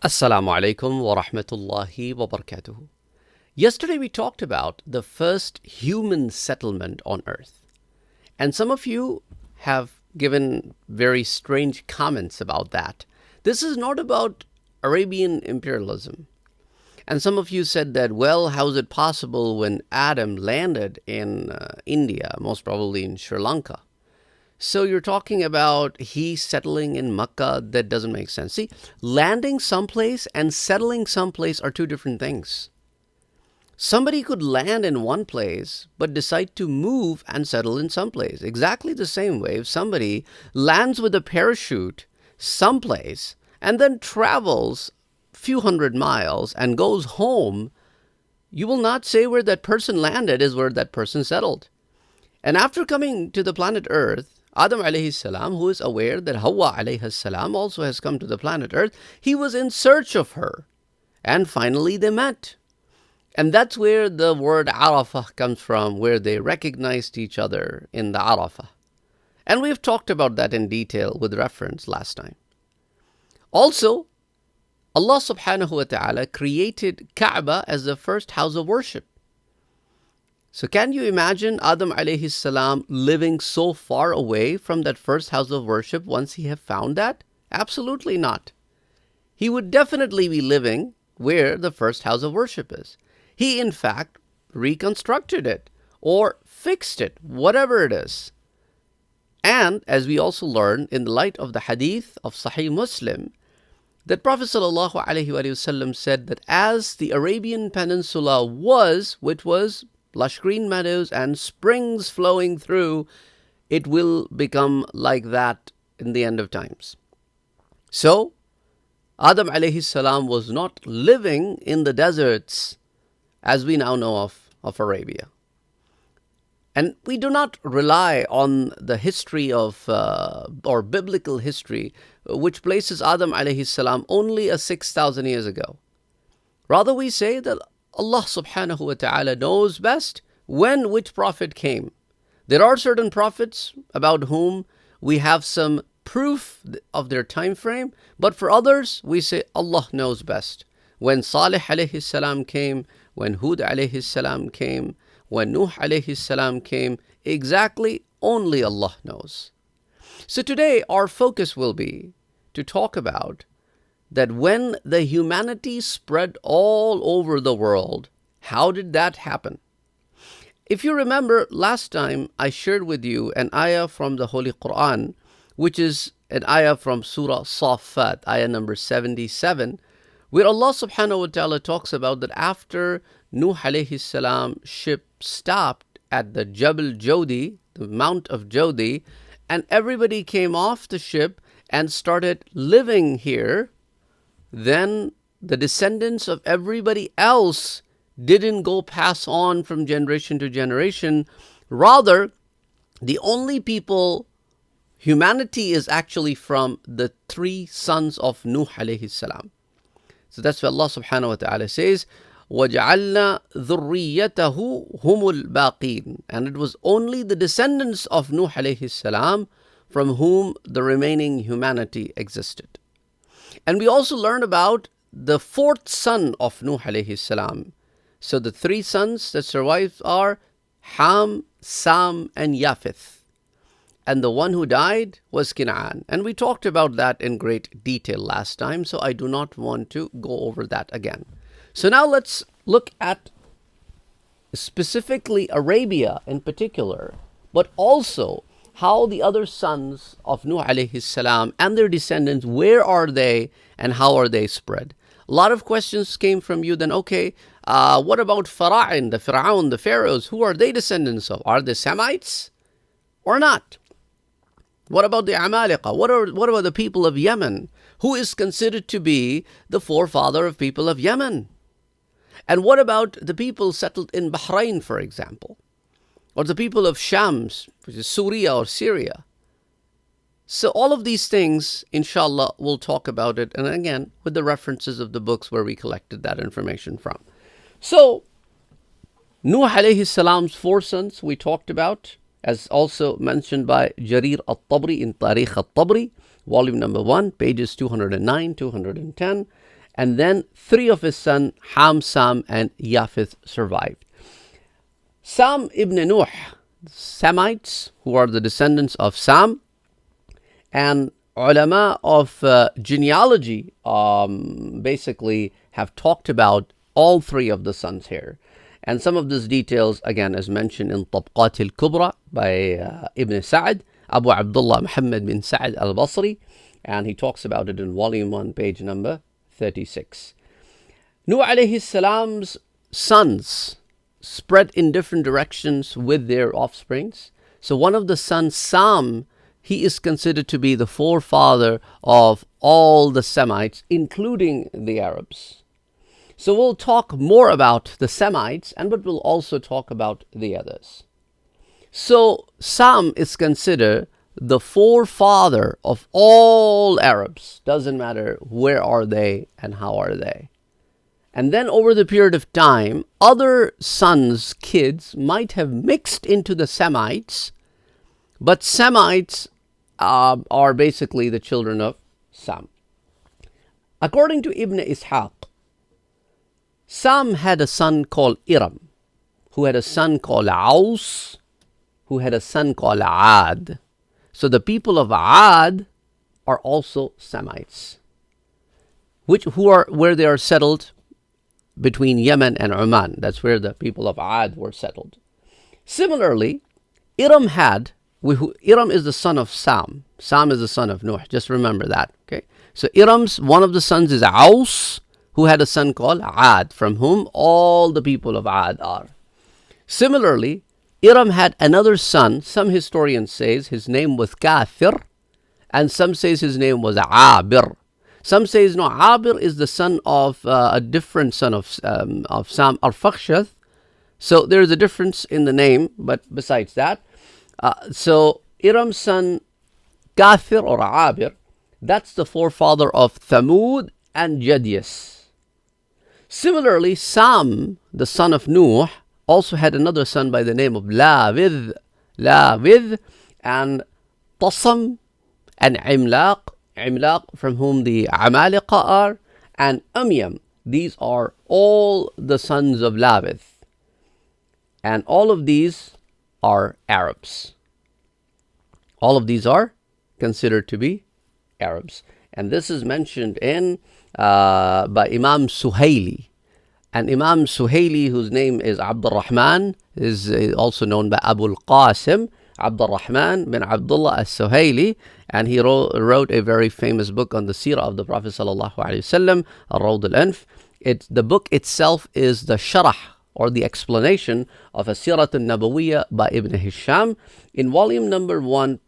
Assalamu alaikum wa rahmatullahi wa barakatuh. Yesterday we talked about the first human settlement on earth. And some of you have given very strange comments about that. This is not about Arabian imperialism. And some of you said that, well, how is it possible when Adam landed in India, most probably in Sri Lanka? So you're talking about he settling in Makkah. That doesn't make sense. See, landing someplace and settling someplace are two different things. Somebody could land in one place but decide to move and settle in some place. Exactly the same way if somebody lands with a parachute someplace and then travels a few hundred miles and goes home, you will not say where that person landed is where that person settled. And after coming to the planet Earth, Adam alayhi salam, who is aware that Hawa alayhi salam also has come to the planet Earth, he was in search of her. And finally they met. And that's where the word Arafah comes from, where they recognized each other in the Arafah. And we've talked about that in detail with reference last time. Also, Allah subhanahu wa ta'ala created Kaaba as the first house of worship. So can you imagine Adam alayhi salam living so far away from that first house of worship once he have found that? Absolutely not. He would definitely be living where the first house of worship is. He in fact reconstructed it or fixed it, whatever it is. And as we also learn in the light of the hadith of Sahih Muslim, that Prophet sallallahu alaihi wasallam said that as the Arabian Peninsula was, which was lush green meadows and springs flowing through, it will become like that in the end of times. So, Adam alayhi salam was not living in the deserts as we now know of Arabia. And we do not rely on the history of, or biblical history, which places Adam alayhi salam only 6,000 years ago. Rather, we say that Allah subhanahu wa ta'ala knows best when which prophet came. There are certain prophets about whom we have some proof of their time frame, but for others we say Allah knows best. When Salih alayhi salam came, when Hud alayhi salam came, when Nuh alayhi salam came, exactly only Allah knows. So today our focus will be to talk about that when the humanity spread all over the world, how did that happen? If you remember last time I shared with you an ayah from the Holy Quran, which is an ayah from Surah Safat, ayah number 77, where Allah subhanahu wa ta'ala talks about that after Nuh alayhi salam ship stopped at the Jabal Jodi, the Mount of Jodi, and everybody came off the ship and started living here, then the descendants of everybody else didn't go pass on from generation to generation. Rather, the only people, humanity is actually from the three sons of Nuh alayhi salam. So that's what Allah subhanahu wa ta'ala says, وَجَعَلْنَا ذُرِّيَّتَهُ هُمُ الْبَاقِينَ. And it was only the descendants of Nuh alayhi salam from whom the remaining humanity existed. And we also learned about the fourth son of Nuh alayhi salam. So the three sons that survived are Ham, Sam, and Yafith. And the one who died was Canaan. And we talked about that in great detail last time, so I do not want to go over that again. So now let's look at specifically Arabia in particular, but also how the other sons of Nuh alayhi salam and their descendants, where are they and how are they spread? A lot of questions came from you then, okay, what about Fara'in, the Fir'aun, the pharaohs, who are they descendants of? Are they Semites or not? What about the Amalekah? What about the people of Yemen? Who is considered to be the forefather of people of Yemen? And what about the people settled in Bahrain, for example? Or the people of Shams, which is Syria or Syria? So all of these things, inshallah, we'll talk about it. And again, with the references of the books where we collected that information from. So, Nuh alayhi salam's four sons we talked about, as also mentioned by Jarir al-Tabri in Tarikh al-Tabri, volume number 1, pages 209, 210. And then 3 of his sons, Ham, Sam, and Yafith, survived. Sam ibn Nuh, Semites, who are the descendants of Sam, and ulama of genealogy basically have talked about all 3 of the sons here. And some of these details, again, is mentioned in Tabqat al-Kubra by Ibn Sa'd, Abu Abdullah Muhammad bin Sa'd al-Basri, and he talks about it in volume 1, page number 36. Nuh alayhi salam's sons spread in different directions with their offsprings. So one of the sons, Sam, he is considered to be the forefather of all the Semites, including the Arabs. So we'll talk more about the Semites, but we'll also talk about the others. So Sam is considered the forefather of all Arabs. Doesn't matter where are they and how are they. And then over the period of time, other sons, kids, might have mixed into the Semites, but Semites are basically the children of Sam. According to Ibn Ishaq, Sam had a son called Iram, who had a son called Aus, who had a son called Ad. So the people of Ad are also Semites, where they are settled between Yemen and Oman. That's where the people of Ad were settled. Similarly, Iram is the son of Sam. Sam is the son of Nuh. Just remember that. Okay. So one of the sons is Aus, who had a son called Ad, from whom all the people of Ad are. Similarly, Iram had another son. Some historians say his name was Kafir, and some say his name was Abir. Some say no, Abir is the son of a different son of Sam, Arfakhshad. So there is a difference in the name, but besides that, so Iram's son Kafir or Abir, that's the forefather of Thamud and Jadius. Similarly, Sam, the son of Nuh, also had another son by the name of Lavith, and Tasam and Imlaq, from whom the Amaliqa are, and Amyam. These are all the sons of Lavith. And all of these are Arabs. All of these are considered to be Arabs. And this is mentioned by Imam Suhaili. And Imam Suhaili, whose name is Abdul Rahman, is also known by Abu al-Qasim, Abdul Rahman bin Abdullah al-Suhaili, and he wrote a very famous book on the seerah of the Prophet sallallahu alaihi wasallam, Ar-Rawd al-Anf. The book itself is the sharah, or the explanation of a Sirat al-Nabawiyya by Ibn Hisham. In volume number 1,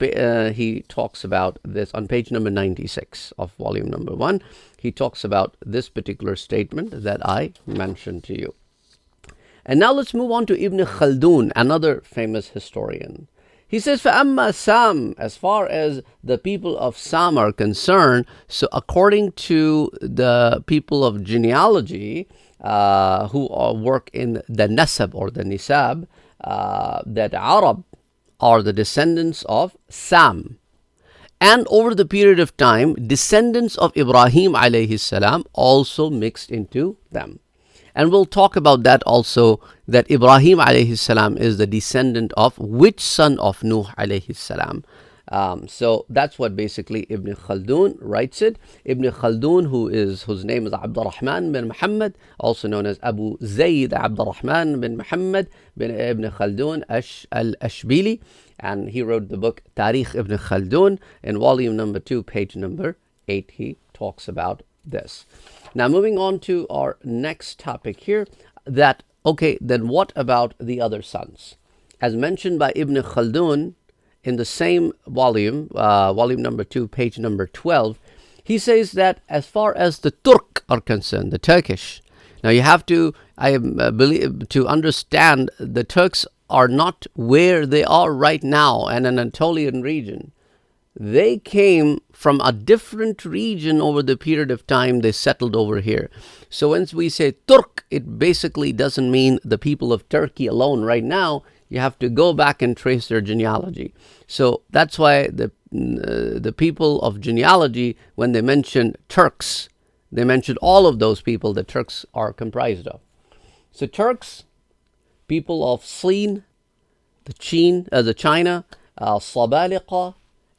he talks about this. On page number 96 of volume number 1, he talks about this particular statement that I mentioned to you. And now let's move on to Ibn Khaldun, another famous historian. He says, فَأَمَّا Sam, as far as the people of Sam are concerned, so according to the people of genealogy, who work in the nasab or the nisab, that Arab are the descendants of Sam. And over the period of time, descendants of Ibrahim alayhi salam also mixed into them. And we'll talk about that also, that Ibrahim alayhi salam is the descendant of which son of Nuh alayhi salam. So that's what basically Ibn Khaldun writes it. Ibn Khaldun, whose name is Abdul Rahman bin Muhammad, also known as Abu Zayd Abdul Rahman bin Muhammad bin Ibn Khaldun al-Ashbili, and he wrote the book Tarikh Ibn Khaldun in volume number 2, page number 8. He talks about this. Now moving on to our next topic here, then what about the other sons? As mentioned by Ibn Khaldun in the same volume, volume number 2, page number 12, he says that as far as the Turk are concerned, the Turkish, now you have to, to understand the Turks are not where they are right now, an Anatolian region. They came from a different region over the period of time they settled over here. So when we say Turk, it basically doesn't mean the people of Turkey alone right now. You have to go back and trace their genealogy. So that's why the people of genealogy, when they mention Turks, they mentioned all of those people the Turks are comprised of. So Turks, people of Sin, the China, Sabaliqa,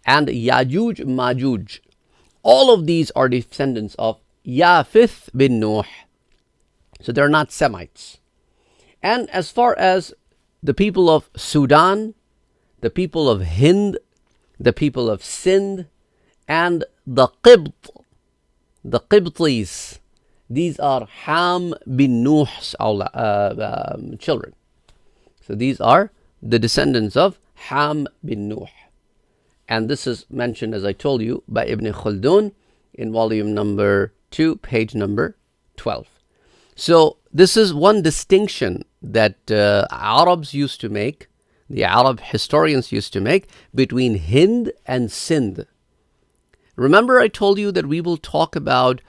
and Yajuj Majuj. All of these are descendants of Yafith bin Nuh. So they're not Semites. And as far as the people of Sudan, the people of Hind, the people of Sindh, and the Qibtis, these are Ham bin Nuh's children. So these are the descendants of Ham bin Nuh. And this is mentioned, as I told you, by Ibn Khaldun in volume number 2, page number 12. So this is one distinction that Arabs used to make, the Arab historians used to make, between Hind and Sindh. Remember I told you that we will talk about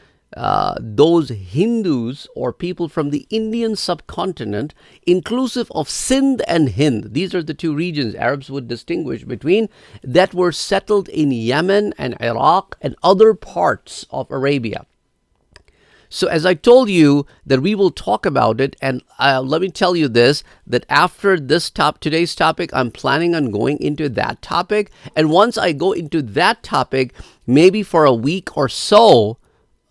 those Hindus or people from the Indian subcontinent, inclusive of Sindh and Hind. These are the two regions Arabs would distinguish between, that were settled in Yemen and Iraq and other parts of Arabia. So as I told you that we will talk about it, and let me tell you this, that after today's topic, I'm planning on going into that topic. And once I go into that topic, maybe for a week or so,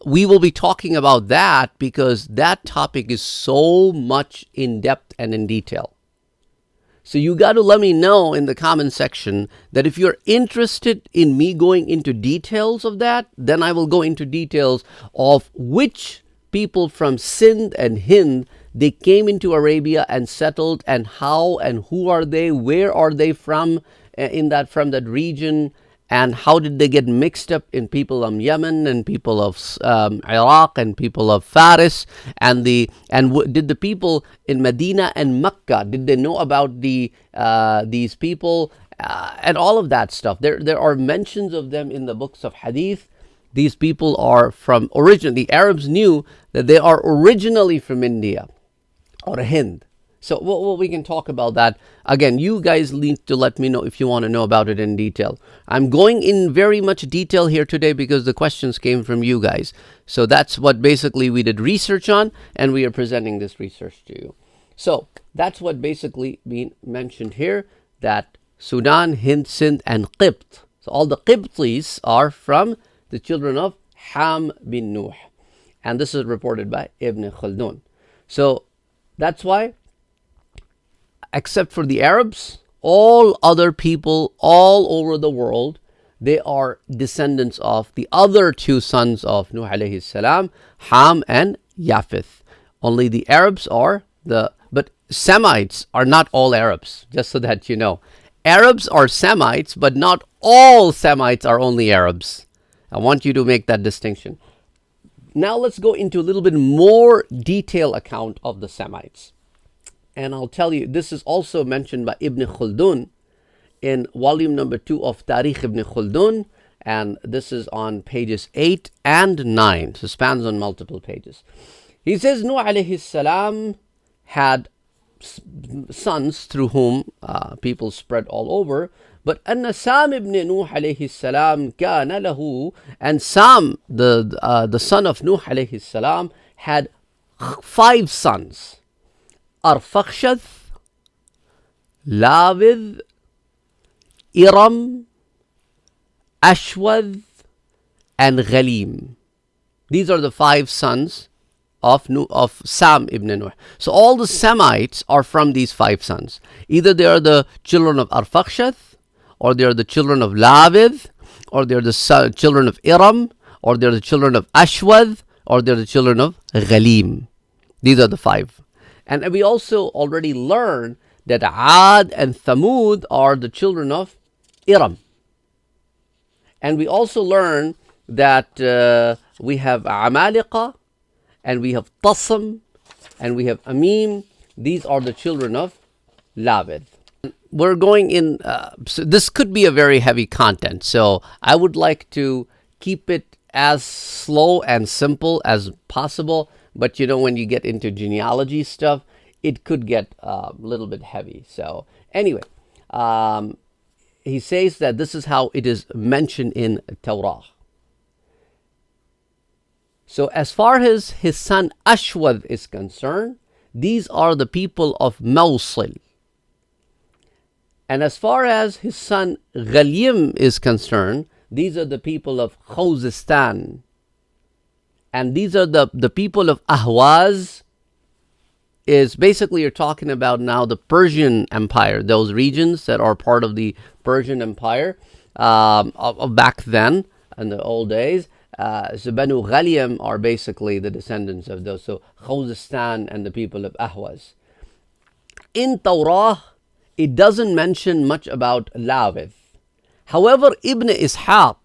we will be talking about that, because that topic is so much in depth and in detail. So you got to let me know in the comment section that if you're interested in me going into details of that, then I will go into details of which people from Sindh and Hind, they came into Arabia and settled, and how and who are they, where are they from from that region, and how did they get mixed up in people of Yemen and people of Iraq and people of Faris, and did the people in Medina and Mecca, did they know about these people, and all of that stuff. There are mentions of them in the books of Hadith. These people are from the Arabs knew that they are originally from India or Hind. So we can talk about that. Again, you guys need to let me know if you want to know about it in detail. I'm going in very much detail here today because the questions came from you guys. So that's what basically we did research on, and we are presenting this research to you. So that's what basically being mentioned here, that Sudan, Hind, Sindh, and Qibt. So all the Qibtis are from the children of Ham bin Nuh. And this is reported by Ibn Khaldun. So that's why, except for the Arabs, all other people all over the world, they are descendants of the other two sons of Nuh alayhi salam, Ham and Yafith. Only the Arabs but Semites are not all Arabs, just so that you know. Arabs are Semites, but not all Semites are only Arabs. I want you to make that distinction. Now let's go into a little bit more detailed account of the Semites. And I'll tell you, this is also mentioned by Ibn Khaldun in volume number 2 of Tarikh Ibn Khaldun. And this is on pages 8 and 9. So spans on multiple pages. He says, Nuh alayhi salam had sons through whom people spread all over. But Anna Sam ibn Nuh alayhi salam kana lahu, and Sam, the son of Nuh alayhi salam, had 5 sons. Arfakhshad, Lavith, Iram, Ashwad, and Ghalim. These are the 5 sons of Sam ibn Nuh. So all the Semites are from these 5 sons. Either they are the children of Arfakhshad, or they are the children of Lavith, or they are the children of Iram, or they are the children of Ashwad, or they are the children of Ghalim. These are the 5. And we also already learned that Ad and Thamud are the children of Iram. And we also learn that we have Amaliqa, and we have Tasam, and we have Amim. These are the children of Lavith. We're going in, so this could be a very heavy content. So I would like to keep it as slow and simple as possible. But you know, when you get into genealogy stuff, it could get a little bit heavy. So anyway, he says that this is how it is mentioned in Torah. So as far as his son Ashwath is concerned, these are the people of Mawsil. And as far as his son Ghalim is concerned, these are the people of Khuzestan. And these are the people of Ahwaz. Is basically, you're talking about now the Persian Empire, those regions that are part of the Persian Empire of back then in the old days. So Banu Ghalim are basically the descendants of those. So Khuzestan and the people of Ahwaz. In Torah, it doesn't mention much about Lawith. However, Ibn Ishaq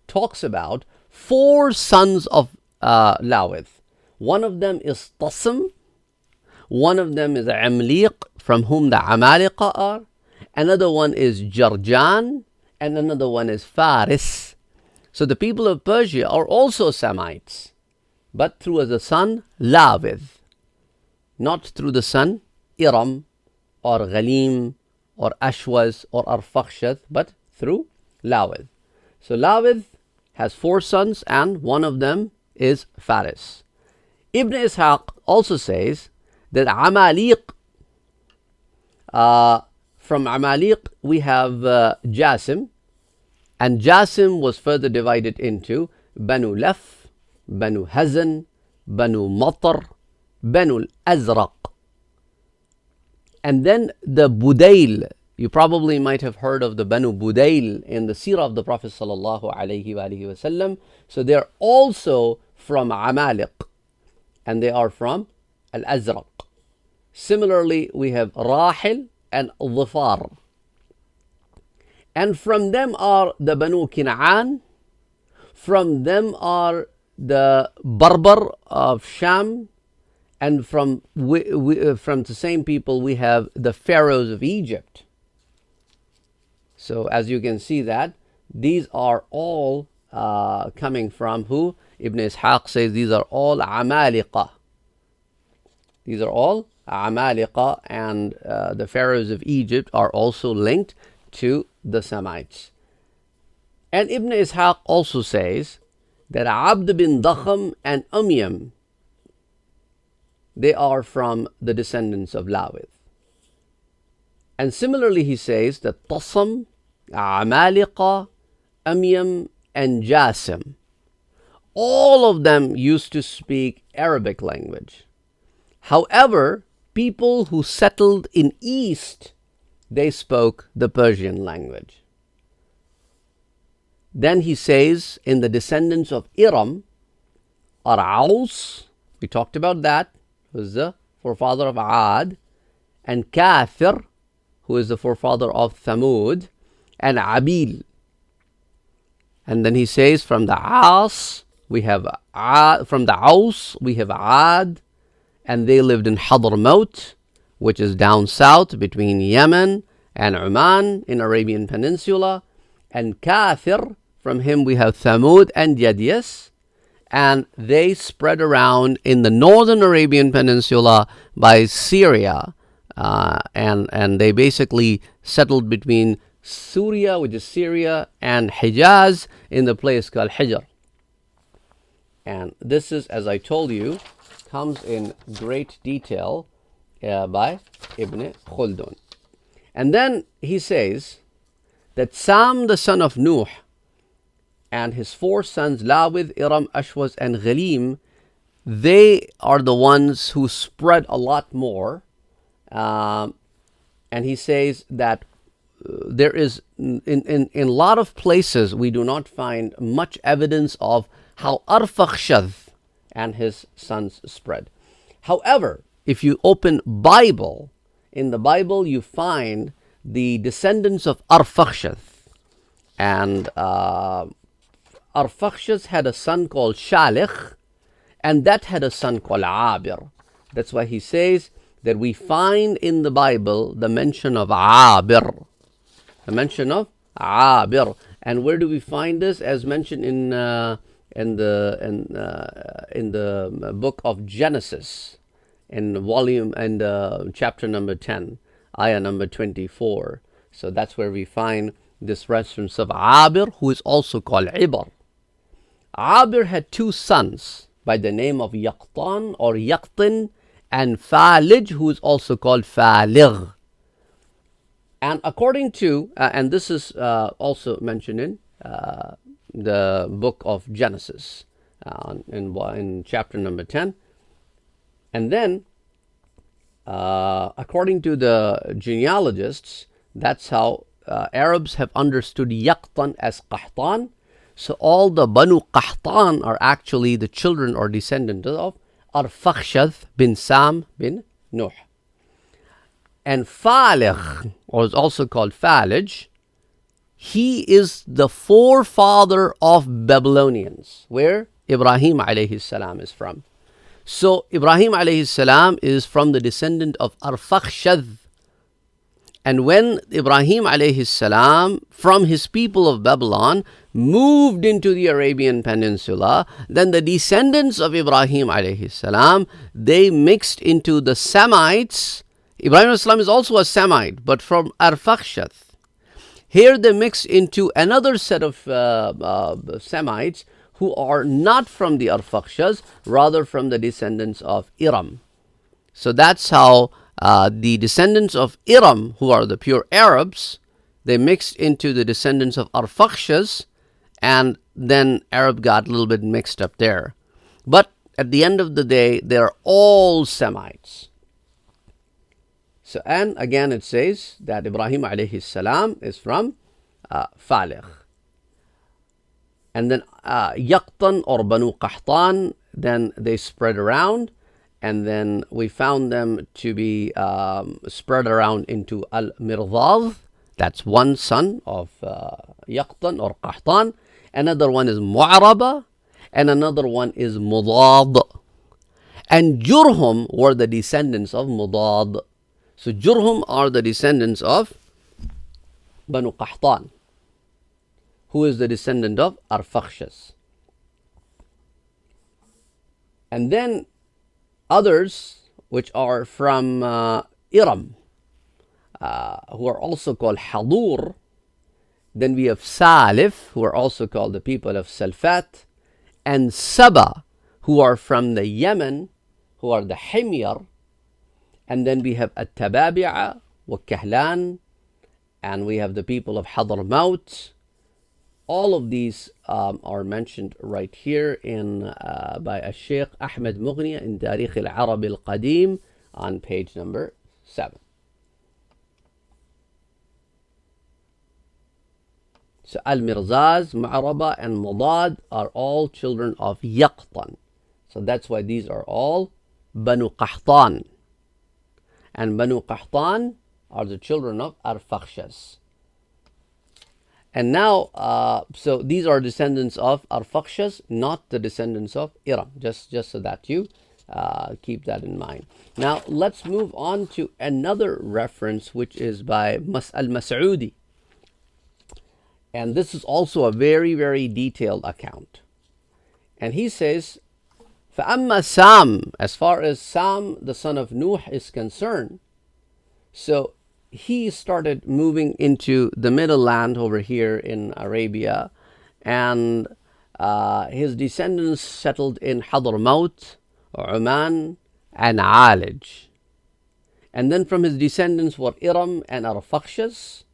talks about 4 sons of Lawith. One of them is Tasm. One of them is Amliq, from whom the Amaliqa are. Another one is Jarjan, and another one is Faris. So the people of Persia are also Semites, but through the son Lawith, not through the son Iram or Ghalim or Ashwaz or Arfakhshad, but through Lawith. So Lawith has 4 sons, and one of them is Faris. Ibn Ishaq also says that Amaliq, from Amaliq we have Jasim, and Jasim was further divided into Banu Laf, Banu Hazan, Banu Matar, Banu Azraq. And then the Budayl, you probably might have heard of the Banu Budayl in the Seerah of the Prophet sallallahu alaihi wasallam. So they're also from Amaliq, and they are from Al-Azraq. Similarly, we have Rahil and Dhifar. And from them are the Banu Kin'an. From them are the Barbar of Sham. And from the same people, we have the pharaohs of Egypt. So as you can see that, these are all coming from who? Ibn Ishaq says these are all Amaliqa. These are all Amaliqa, and the pharaohs of Egypt are also linked to the Semites. And Ibn Ishaq also says that Abd bin Dakham and Umyam, they are from the descendants of Lawith. And similarly he says that Tasam, Amaliqa, Umyam and Jasim, all of them used to speak Arabic language. However, people who settled in East, they spoke the Persian language. Then he says in the descendants of Iram are Aus, we talked about that, who is the forefather of Ad, and Kathir, who is the forefather of Thamud, and Abil. And then he says from the Aus we have Aus we have Ad, and they lived in Hadramaut, which is down south between Yemen and Oman in Arabian Peninsula. And Kathir, from him we have Thamud and Yadyas, and they spread around in the northern Arabian Peninsula by Syria, and they basically settled between Syria, which is Syria, and Hijaz in the place called Hijr. And this is, as I told you, comes in great detail by Ibn Khaldun. And then he says that Sam, the son of Nuh, and his 4 sons, Lawith, Iram, Ashwaz, and Ghalim, they are the ones who spread a lot more. And he says that there is, in a lot of places, we do not find much evidence of how Arfakhshad and his sons spread. However, if you open Bible, in the Bible you find the descendants of Arfakhshad. And Arfakhshad had a son called Shalikh, and that had a son called Abir. That's why he says that we find in the Bible the mention of Abir. The mention of Abir. And where do we find this? As mentioned in the book of Genesis, in chapter number 10, ayah number 24. So that's where we find this reference of Abir, who is also called Ibar. Abir had 2 sons. by the name of Yaqtan or Yaqtin, and Falij, who is also called Faligh. And according to, and this is also mentioned in the book of Genesis, in chapter number 10. And then, according to the genealogists, that's how Arabs have understood Yaqtan as Qahtan. So all the Banu Qahtan are actually the children or descendants of Arfakhshad bin Sam bin Nuh. And Faligh, or is also called Falij, he is the forefather of Babylonians, where Ibrahim alayhi salam is from. So Ibrahim alayhi salam is from the descendant of Arfakhshad. And when Ibrahim alayhi salam, from his people of Babylon, moved into the Arabian Peninsula, then the descendants of Ibrahim alayhi salam, they mixed into the Semites. Ibrahim alayhi salam is also a Semite, but from Arfakhshad. Here they mix into another set of Semites who are not from the Arfakhshads, rather from the descendants of Iram. So that's how the descendants of Iram, who are the pure Arabs, they mixed into the descendants of Arfakhshads, and then Arab got a little bit mixed up there. But at the end of the day, they're all Semites. So, and again it says that Ibrahim alayhi salam is from Faligh. And then Yaqtan or Banu Qahtan, then they spread around, and then we found them to be spread around into Al-Mirdad. That's one son of Yaqtan or Qahtan. Another one is Mu'araba, and another one is Mudad. And Jurhum were the descendants of Mudad. So Jurhum are the descendants of Banu Qahtan, who is the descendant of Arfakhshas. And then others, which are from Iram, who are also called Hadur. Then we have Salif, who are also called the people of Salfat, and Saba, who are from the Yemen, who are the Himyar. And then we have At-Tababi'a wa Kahlan, and we have the people of Hadramaut. All of these are mentioned right here in by Sheikh Ahmed Mughni in Tarikh al-Arab al-Qadim on page number 7. So Al-Mirzaz, Mu'araba, and Mudad are all children of Yaqtan. So that's why these are all Banu Qahtan. And Banu Qahtan are the children of Arfakhshas. And now, so these are descendants of Arfakhshas, not the descendants of Iram. Just so that you keep that in mind. Now, let's move on to another reference, which is by Al-Mas'udi. And this is also a very, very detailed account. And he says, فَأَمَّا Sam, as far as Sam, the son of Nuh, is concerned, so he started moving into the middle land over here in Arabia, and his descendants settled in Hadramaut, Oman, and Alij. And then from his descendants were Iram and Arfakhshas.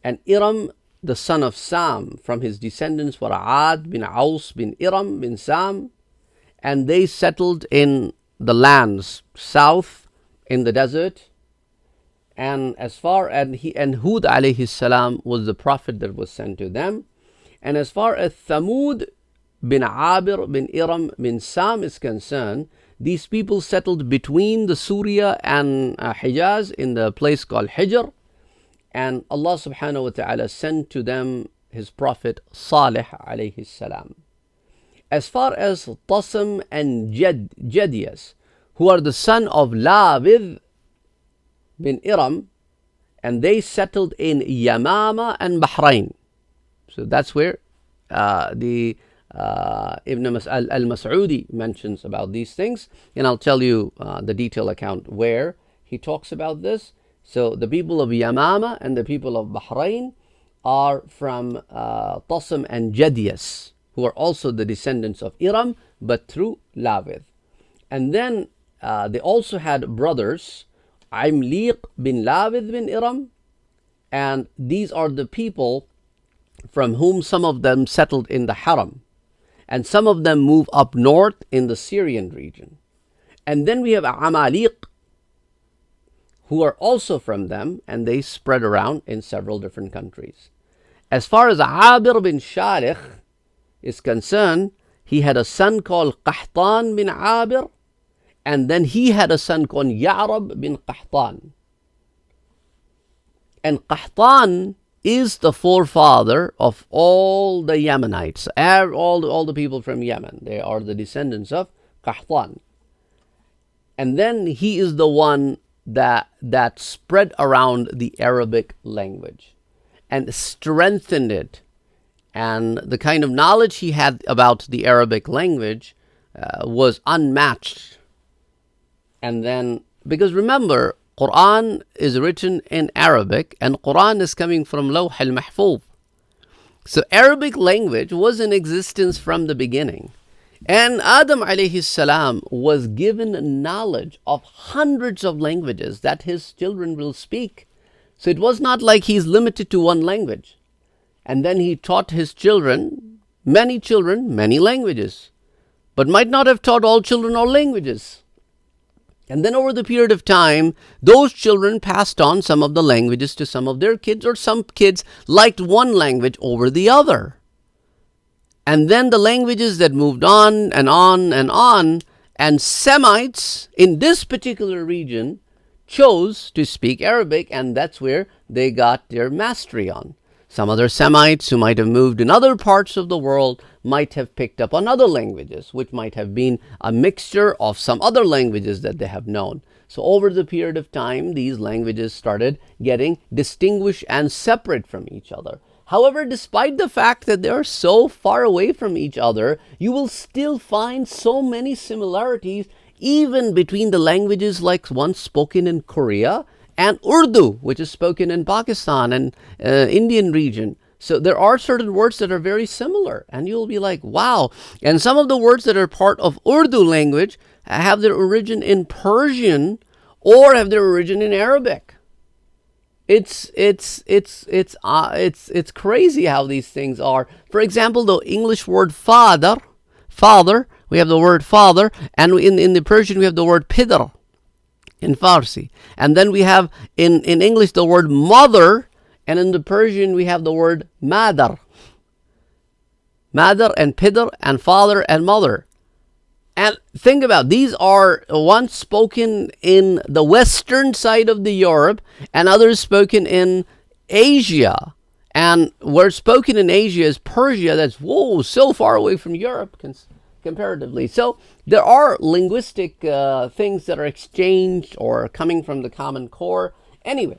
And Iram, the son of Sam, from his descendants were Aad bin Aus bin Iram bin Sam, and they settled in the lands south in the desert. And as far as Hud alayhi salam was the prophet that was sent to them. And as far as Thamud bin Abir bin Iram bin Sam is concerned, these people settled between the Syria and Hijaz in the place called Hijr. And Allah subhanahu wa ta'ala sent to them his prophet Salih alayhi salam. As far as Tasm and Jadias, who are the son of Labid bin Iram, and they settled in Yamama and Bahrain. So that's where the Ibn al-Mas'udi mentions about these things. And I'll tell you the detailed account where he talks about this. So the people of Yamama and the people of Bahrain are from Tasm and Jadias, who are also the descendants of Iram, but through Lavith. And then they also had brothers, Imliq bin Lavith bin Iram, and these are the people from whom some of them settled in the Haram, and some of them move up north in the Syrian region. And then we have Amaliq, who are also from them, and they spread around in several different countries. As far as Abir bin Shalih is concerned, he had a son called Qahtan bin Abir, and then he had a son called Ya'rab bin Qahtan. And Qahtan is the forefather of all the Yemenites, all the people from Yemen. They are the descendants of Qahtan. And then he is the one that spread around the Arabic language and strengthened it. And the kind of knowledge he had about the Arabic language was unmatched. And then, because remember, Quran is written in Arabic, and Quran is coming from Lawh al-Mahfuz. So Arabic language was in existence from the beginning. And Adam alayhi salam was given knowledge of hundreds of languages that his children will speak. So it was not like he's limited to one language. And then he taught his children, many languages, but might not have taught all children all languages. And then over the period of time, those children passed on some of the languages to some of their kids, or some kids liked one language over the other. And then the languages that moved on and on and on, and Semites in this particular region chose to speak Arabic, and that's where they got their mastery on. Some other Semites who might have moved in other parts of the world might have picked up on other languages, which might have been a mixture of some other languages that they have known. So over the period of time, these languages started getting distinguished and separate from each other. However, despite the fact that they are so far away from each other, you will still find so many similarities even between the languages like one spoken in Korea and Urdu, which is spoken in Pakistan and Indian region. So there are certain words that are very similar, and you'll be like, wow. And some of the words that are part of Urdu language have their origin in Persian or have their origin in Arabic. It's crazy how these things are. For example, the English word father, we have the word father, and in the Persian we have the word pidr in Farsi. And then we have in English the word mother, and in the Persian we have the word madar. Madar and pidr and father and mother. And think about, these are once spoken in the western side of the Europe and others spoken in Asia. And where spoken in Asia is Persia, that's so far away from Europe comparatively. So there are linguistic things that are exchanged or coming from the common core. Anyway,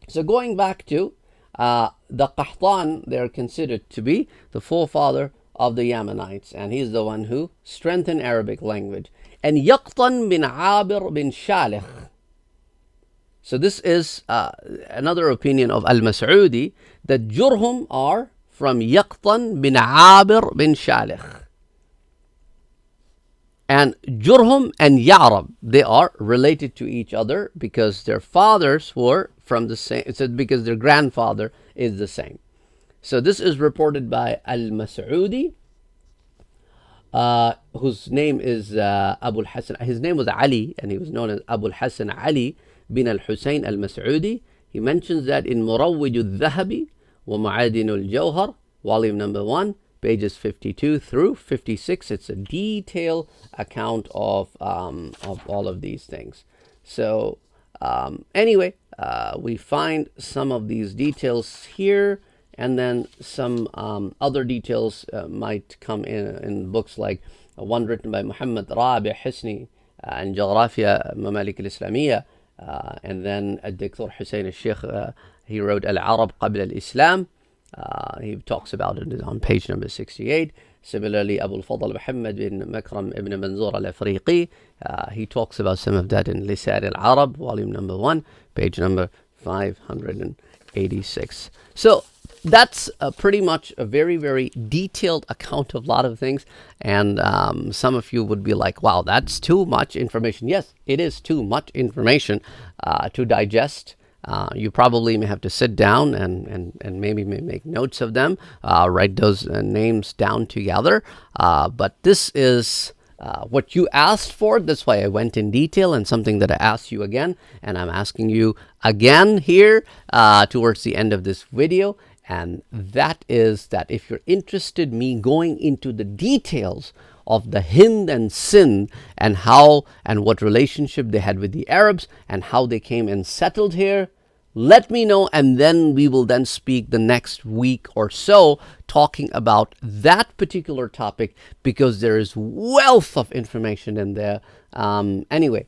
so going back to the Qahtan, they're considered to be the forefather of the Yemenites, and he's the one who strengthened Arabic language. And Yaqtan bin Abir bin Shalih. So this is another opinion of Al-Mas'udi, that Jurhum are from Yaqtan bin Abir bin Shalih. And Jurhum and Ya'rab, they are related to each other because their fathers were from the same, because their grandfather is the same. So this is reported by Al-Mas'udi, whose name is Abu al-Hasan. His name was Ali, and he was known as Abu al-Hasan Ali bin al-Husayn al-Mas'udi. He mentions that in Murawwij al-Dhahabi wa Ma'adin al-Jawhar, volume number 1, pages 52 through 56. It's a detailed account of all of these things. So anyway, we find some of these details here, and then some other details might come in books like one written by Muhammad Rabi Hisni and Geographia Mamalik al-Islamiyya, and then Dr. Hussein al-Sheikh, he wrote Al-Arab Qabl al-Islam. He talks about it on page number 68. Similarly, Abu al-Fadl Muhammad bin Makram ibn Manzur al-Afriqi, he talks about some of that in Lisan al-Arab, volume number 1, page number 586. So that's pretty much a very, very detailed account of a lot of things. And some of you would be like, wow, that's too much information. Yes, it is too much information to digest. You probably may have to sit down and maybe make notes of them, write those names down together. But this is what you asked for. That's why I went in detail, and something that I asked you again, and I'm asking you again here towards the end of this video. And that is that if you're interested me going into the details of the Hind and Sindh and how and what relationship they had with the Arabs and how they came and settled here, let me know, and then we will then speak the next week or so talking about that particular topic, because there is wealth of information in there. Anyway,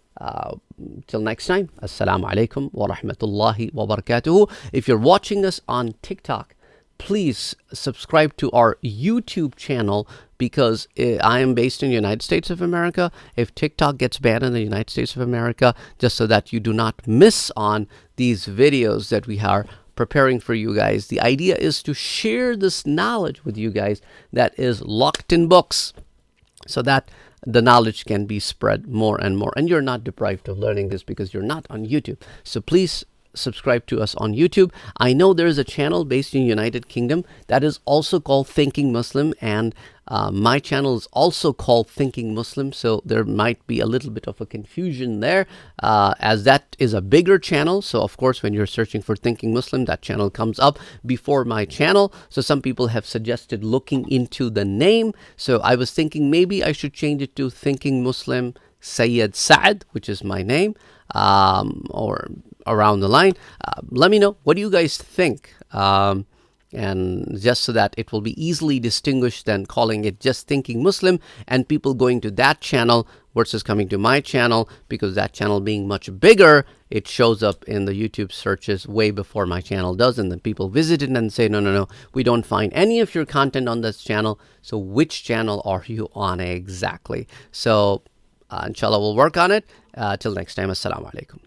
till next time, assalamu alaikum wa rahmatullahi wa barakatuhu. If you're watching us on TikTok, please subscribe to our YouTube channel, because I am based in the United States of America. If TikTok gets banned in the United States of America, just so that you do not miss on these videos that we are preparing for you guys. The idea is to share this knowledge with you guys that is locked in books, so that the knowledge can be spread more and more, and you're not deprived of learning this because you're not on YouTube. So please subscribe to us on YouTube. I know there is a channel based in United Kingdom that is also called Thinking Muslim, and my channel is also called Thinking Muslim, so there might be a little bit of a confusion there, as that is a bigger channel. So of course, when you're searching for Thinking Muslim, that channel comes up before my channel. So some people have suggested looking into the name, so I was thinking maybe I should change it to Thinking Muslim Sayyid Saad, which is my name, or around the line. Let me know, what do you guys think? And just so that it will be easily distinguished than calling it just Thinking Muslim and people going to that channel versus coming to my channel, because that channel being much bigger, it shows up in the YouTube searches way before my channel does, and then people visit it and say, no, we don't find any of your content on this channel. So which channel are you on exactly? So inshallah, we'll work on it. Till next time, assalamu alaikum.